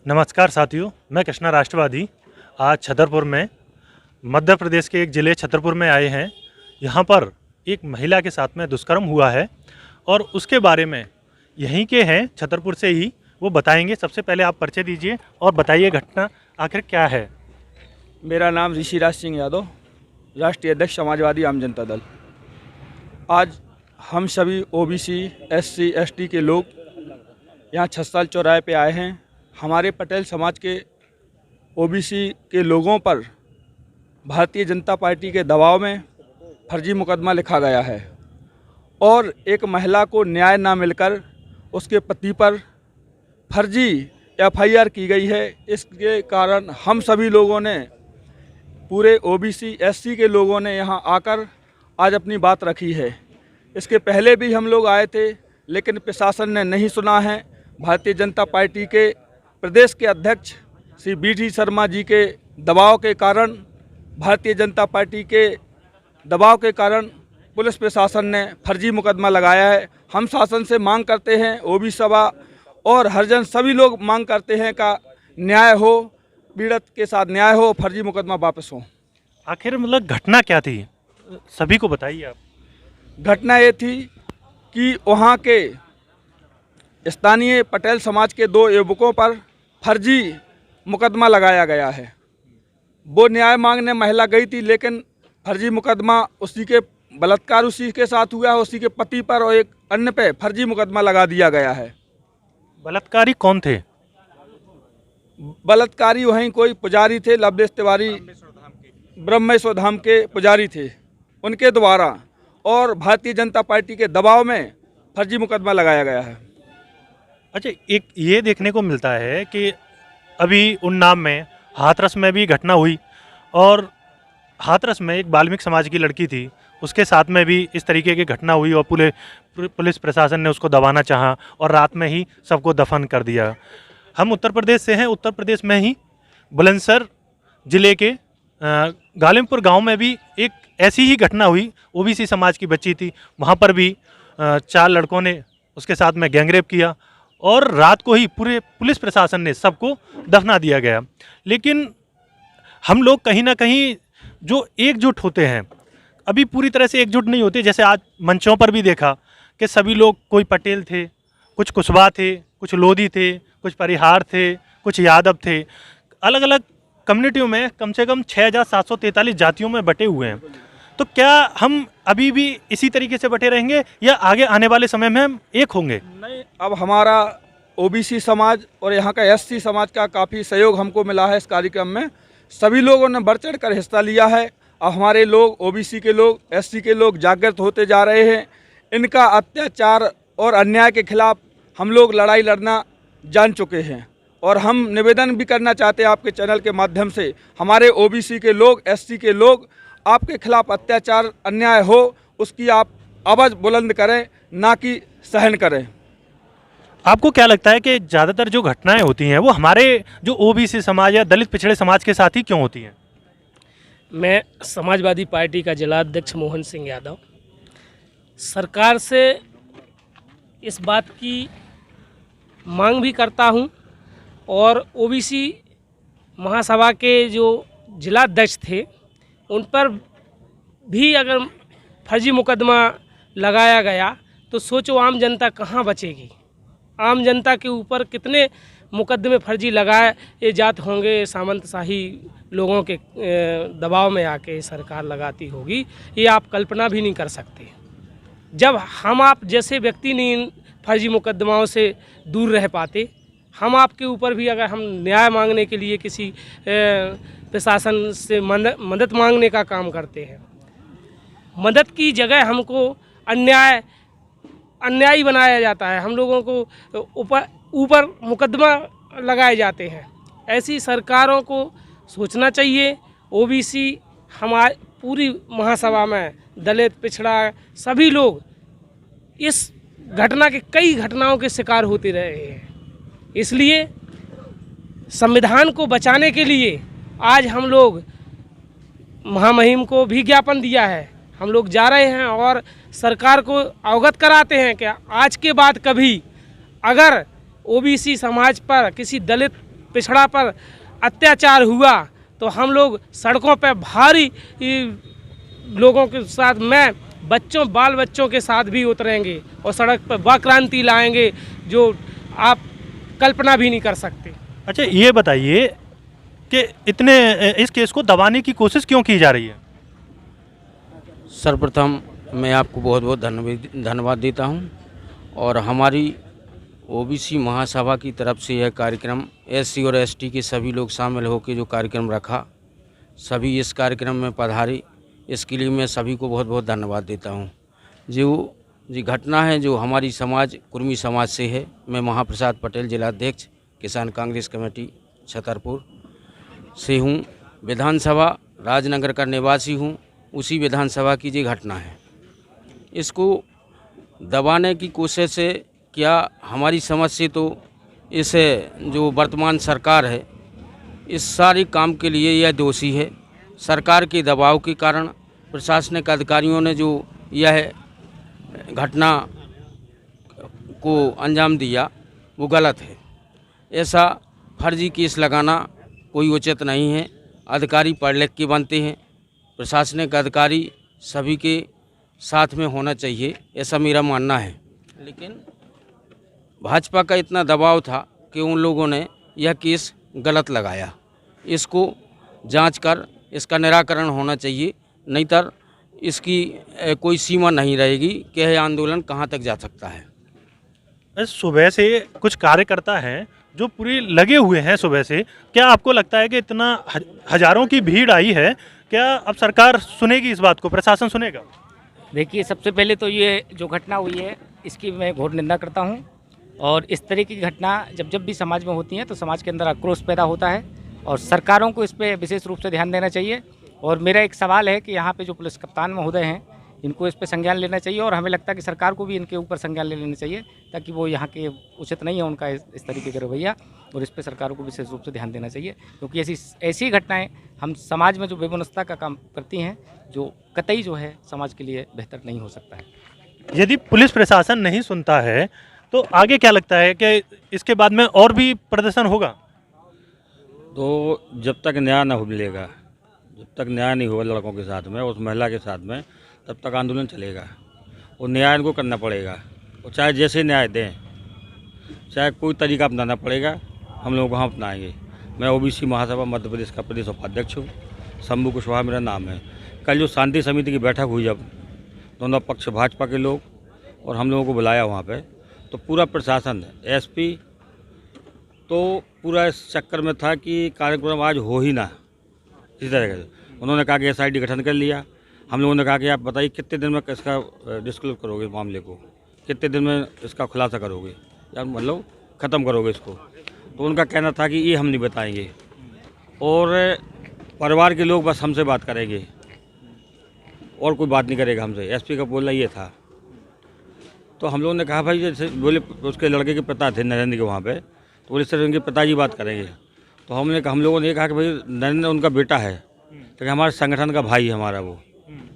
नमस्कार साथियों, मैं कृष्णा राष्ट्रवादी आज छतरपुर में मध्य प्रदेश के एक ज़िले छतरपुर में आए हैं। यहाँ पर एक महिला के साथ में दुष्कर्म हुआ है और उसके बारे में यहीं के हैं छतरपुर से ही, वो बताएंगे। सबसे पहले आप परिचय दीजिए और बताइए घटना आखिर क्या है। मेरा नाम ऋषिराज सिंह यादव, राष्ट्रीय अध्यक्ष समाजवादी आम जनता दल। आज हम सभी ओबीसी, एससी, एसटी के लोग यहाँ छत्साल चौराहे पे आए हैं। हमारे पटेल समाज के ओबीसी के लोगों पर भारतीय जनता पार्टी के दबाव में फर्जी मुकदमा लिखा गया है और एक महिला को न्याय ना मिलकर उसके पति पर फर्जी एफआईआर की गई है। इसके कारण हम सभी लोगों ने, पूरे ओबीसी, एससी के लोगों ने यहाँ आकर आज अपनी बात रखी है। इसके पहले भी हम लोग आए थे, लेकिन प्रशासन ने नहीं सुना है। भारतीय जनता पार्टी के प्रदेश के अध्यक्ष श्री BD शर्मा जी के दबाव के कारण, भारतीय जनता पार्टी के दबाव के कारण पुलिस प्रशासन ने फर्जी मुकदमा लगाया है। हम शासन से मांग करते हैं, ओबीसी सभा और हरिजन सभी लोग मांग करते हैं का न्याय हो, पीड़ित के साथ न्याय हो, फर्जी मुकदमा वापस हो। आखिर मतलब घटना क्या थी, सभी को बताइए आप। घटना ये थी कि वहाँ के स्थानीय पटेल समाज के 2 युवकों पर फर्जी मुकदमा लगाया गया है। वो न्याय मांगने महिला गई थी, लेकिन फर्जी मुकदमा उसी के बलात्कार उसी के साथ हुआ है, उसी के पति पर और एक अन्य पे फर्जी मुकदमा लगा दिया गया है। बलात्कारी कौन थे? बलात्कारी वहीं कोई पुजारी थे, लवलेश तिवारी ब्रह्मेश्वर धाम के पुजारी थे, उनके द्वारा और भारतीय जनता पार्टी के दबाव में फर्जी मुकदमा लगाया गया है। अच्छा, एक ये देखने को मिलता है कि अभी उन्नाव में हाथरस में भी घटना हुई और हाथरस में एक वाल्मीकि समाज की लड़की थी, उसके साथ में भी इस तरीके की घटना हुई और पुलिस प्रशासन ने उसको दबाना चाहा और रात में ही सबको दफन कर दिया। हम उत्तर प्रदेश से हैं। उत्तर प्रदेश में ही बुलंदशहर ज़िले के गालिमपुर गांव में भी एक ऐसी ही घटना हुई। ओबीसी समाज की बच्ची थी, वहां पर भी 4 लड़कों ने उसके साथ में गैंगरेप किया और रात को ही पूरे पुलिस प्रशासन ने सबको दफना दिया गया। लेकिन हम लोग कहीं ना कहीं जो एकजुट होते हैं, अभी पूरी तरह से एकजुट नहीं होते। जैसे आज मंचों पर भी देखा कि सभी लोग, कोई पटेल थे, कुछ कुशवाहा थे, कुछ लोधी थे, कुछ परिहार थे, कुछ यादव थे। अलग अलग कम्युनिटियों में कम से कम 6743 जातियों में बटे हुए हैं। तो क्या हम अभी भी इसी तरीके से बटे रहेंगे या आगे आने वाले समय में हम एक होंगे? नहीं, अब हमारा ओबीसी समाज और यहाँ का एससी समाज का काफ़ी सहयोग हमको मिला है। इस कार्यक्रम में सभी लोगों ने बढ़ चढ़ कर हिस्सा लिया है। अब हमारे लोग, ओबीसी के लोग, एससी के लोग जागृत होते जा रहे हैं। इनका अत्याचार और अन्याय के खिलाफ हम लोग लड़ाई लड़ना जान चुके हैं और हम निवेदन भी करना चाहते हैं आपके चैनल के माध्यम से, हमारे ओबीसी के लोग, एससी के लोग, आपके खिलाफ अत्याचार अन्याय हो उसकी आप आवाज़ बुलंद करें, ना कि सहन करें। आपको क्या लगता है कि ज़्यादातर जो घटनाएं होती हैं वो हमारे जो ओबीसी समाज या दलित पिछड़े समाज के साथ ही क्यों होती हैं? मैं समाजवादी पार्टी का जिलाध्यक्ष मोहन सिंह यादव सरकार से इस बात की मांग भी करता हूं और ओबीसी महासभा के जो जिलाध्यक्ष थे उन पर भी अगर फर्जी मुकदमा लगाया गया तो सोचो आम जनता कहाँ बचेगी। आम जनता के ऊपर कितने मुकदमे फर्जी लगाए जाते होंगे, सामंतशाही लोगों के दबाव में आके सरकार लगाती होगी, ये आप कल्पना भी नहीं कर सकते। जब हम आप जैसे व्यक्ति नहीं इन फर्जी मुकदमाओं से दूर रह पाते, हम आपके ऊपर भी अगर हम न्याय मांगने के लिए किसी प्रशासन से मदद मांगने का काम करते हैं, मदद की जगह हमको अन्यायी बनाया जाता है। हम लोगों को ऊपर मुकदमा लगाए जाते हैं। ऐसी सरकारों को सोचना चाहिए। ओबीसी हमारे पूरी महासभा में दलित, पिछड़ा सभी लोग इस घटना के कई घटनाओं के शिकार होते रहे हैं। इसलिए संविधान को बचाने के लिए आज हम लोग महामहिम को भी ज्ञापन दिया है। हम लोग जा रहे हैं और सरकार को अवगत कराते हैं कि आज के बाद कभी अगर ओबीसी समाज पर, किसी दलित पिछड़ा पर अत्याचार हुआ तो हम लोग सड़कों पर भारी लोगों के साथ में बच्चों बाल बच्चों के साथ भी उतरेंगे और सड़क पर वह क्रांति लाएंगे जो आप कल्पना भी नहीं कर सकते। अच्छा, ये बताइए कि इतने इस केस को दबाने की कोशिश क्यों की जा रही है? सर्वप्रथम मैं आपको बहुत बहुत धन्यवाद देता हूं और हमारी ओबीसी महासभा की तरफ से यह कार्यक्रम एससी और एसटी के सभी लोग शामिल होकर जो कार्यक्रम रखा, सभी इस कार्यक्रम में पधारे, इसके लिए मैं सभी को बहुत बहुत धन्यवाद देता हूं। जो घटना है जो हमारी समाज कुर्मी समाज से है, मैं महाप्रसाद पटेल जिलाध्यक्ष किसान कांग्रेस कमेटी छतरपुर से हूं, विधानसभा राजनगर का निवासी हूं। उसी विधानसभा की ये घटना है, इसको दबाने की कोशिश से क्या हमारी समझ से तो इस जो वर्तमान सरकार है इस सारे काम के लिए यह दोषी है। सरकार के दबाव के कारण प्रशासनिक अधिकारियों ने जो यह घटना को अंजाम दिया वो गलत है। ऐसा फर्जी केस लगाना कोई उचित नहीं है। अधिकारी पढ़ लिख के बनते हैं, प्रशासनिक अधिकारी सभी के साथ में होना चाहिए, ऐसा मेरा मानना है। लेकिन भाजपा का इतना दबाव था कि उन लोगों ने यह केस गलत लगाया। इसको जांच कर इसका निराकरण होना चाहिए, नहीं तो इसकी कोई सीमा नहीं रहेगी कि यह आंदोलन कहां तक जा सकता है। सुबह से कुछ कार्यकर्ता हैं जो पूरी लगे हुए हैं सुबह से। क्या आपको लगता है कि इतना हजारों की भीड़ आई है, क्या अब सरकार सुनेगी इस बात को, प्रशासन सुनेगा? देखिए, सबसे पहले तो ये जो घटना हुई है इसकी मैं घोर निंदा करता हूँ और इस तरह की घटना जब भी समाज में होती है तो समाज के अंदर आक्रोश पैदा होता है और सरकारों को इस पर विशेष रूप से ध्यान देना चाहिए। और मेरा एक सवाल है कि यहाँ पे जो पुलिस कप्तान महोदय हैं इनको इस पर संज्ञान लेना चाहिए और हमें लगता है कि सरकार को भी इनके ऊपर संज्ञान ले लेना चाहिए, ताकि वो यहाँ के उचित नहीं है उनका इस तरीके का रवैया, और इस पर सरकार को विशेष रूप से ध्यान देना चाहिए, क्योंकि ऐसी घटनाएं हम समाज में जो बेबुनस्ता का काम करती हैं जो कतई जो है समाज के लिए बेहतर नहीं हो सकता है। यदि पुलिस प्रशासन नहीं सुनता है तो आगे क्या लगता है कि इसके बाद में और भी प्रदर्शन होगा? तो जब तक न्याय न मिलेगा, जब तक न्याय नहीं होगा लड़कों के साथ में, उस महिला के साथ में, तब तक आंदोलन चलेगा और न्याय इनको करना पड़ेगा। और चाहे जैसे न्याय दें, चाहे कोई तरीका अपनाना पड़ेगा, हम लोग वहाँ अपनाएंगे। मैं ओबीसी महासभा मध्य प्रदेश का प्रदेश उपाध्यक्ष हूँ, शंभू कुशवाहा मेरा नाम है। कल जो शांति समिति की बैठक हुई, जब दोनों पक्ष भाजपा के लोग और हम लोगों को बुलाया वहाँ पे, तो पूरा प्रशासन एसपी तो पूरा इस चक्कर में था कि कार्यक्रम आज हो ही ना। इसी तरह से उन्होंने कहा कि एसआईटी गठन कर लिया। हम लोगों ने कहा कि आप बताइए कितने दिन में इसका डिस्क्लोज करोगे मामले को, कितने दिन में इसका खुलासा करोगे या मतलब ख़त्म करोगे इसको। तो उनका कहना था कि ये हम नहीं बताएंगे और परिवार के लोग बस हमसे बात करेंगे और कोई बात नहीं करेगा हमसे। एसपी का बोलना ये था। तो हम लोगों ने कहा भाई, जैसे बोले उसके लड़के के पिता थे नरेंद्र के वहाँ पे, तो बोले सर उनके पिताजी बात करेंगे। तो हम लोगों ने कहा कि भाई नरेंद्र उनका बेटा है, तो हमारे संगठन का भाई है हमारा वो,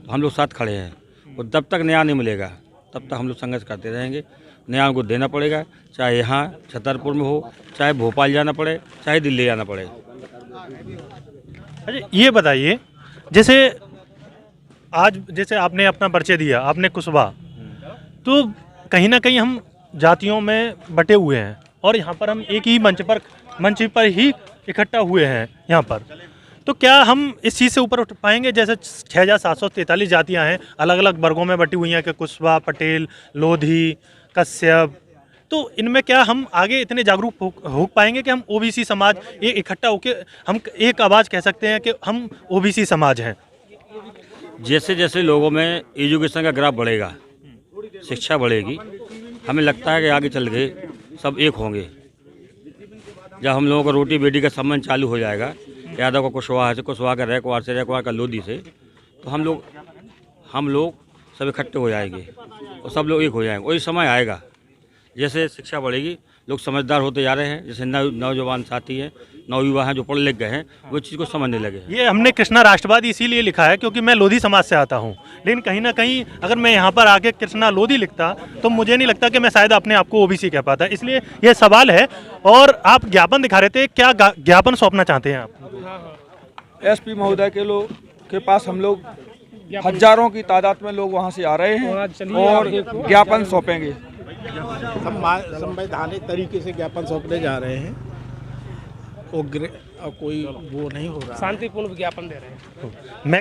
तो हम लोग साथ खड़े हैं। और जब तक न्याय नहीं मिलेगा तब तक हम लोग संघर्ष करते रहेंगे। न्याय उनको देना पड़ेगा, चाहे यहाँ छतरपुर में हो, चाहे भोपाल जाना पड़े, चाहे दिल्ली जाना पड़े। अच्छा, ये बताइए, जैसे आपने अपना परिचय दिया, आपने कुशवाहा, तो कहीं ना कहीं हम जातियों में बटे हुए हैं और यहाँ पर हम एक ही मंच पर ही इकट्ठा हुए हैं यहाँ पर। तो क्या हम इस चीज़ से ऊपर उठ पाएंगे? जैसे 6743 जातियाँ हैं, अलग अलग वर्गों में बटी हुई हैं कि कुशवाहा, पटेल, लोधी, कश्यप, तो इनमें क्या हम आगे इतने जागरूक हो पाएंगे कि हम ओबीसी समाज ये इकट्ठा होकर हम एक आवाज़ कह सकते हैं कि हम ओबीसी समाज हैं? जैसे जैसे लोगों में एजुकेशन का ग्राफ बढ़ेगा, शिक्षा बढ़ेगी, हमें लगता है कि आगे चल के सब एक होंगे। जब हम लोगों को रोटी बेटी का संबंध चालू हो जाएगा, यादव का कुशवाहा से, कुशवाहा का रैकवार से, रैकवार का लोधी से, तो हम लोग सब इकट्ठे हो जाएंगे और सब लोग एक हो जाएंगे। वही समय आएगा, जैसे शिक्षा बढ़ेगी लोग समझदार होते जा रहे हैं। जैसे नौजवान साथी हैं, नवयुवा हैं जो पढ़ लिख गए हैं, वो चीज़ को समझने लगे हैं। ये हमने कृष्णा राष्ट्रवादी इसीलिए लिखा है क्योंकि मैं लोधी समाज से आता हूँ, लेकिन कहीं ना कहीं अगर मैं यहाँ पर आके कृष्णा लोधी लिखता तो मुझे नहीं लगता कि मैं शायद अपने आप को ओबीसी कह पाता। इसलिए ये सवाल है। और आप ज्ञापन दिखा रहे थे, क्या ज्ञापन सौंपना चाहते हैं आप? एसपी महोदय के पास हम लोग हजारों की तादाद में लोग वहाँ से आ रहे हैं और ज्ञापन सौंपेंगे। संवैधानिक तरीके से ज्ञापन सौंपने जा रहे हैं। कोई वो नहीं हो रहा, शांतिपूर्ण ज्ञापन दे रहे हैं। मैं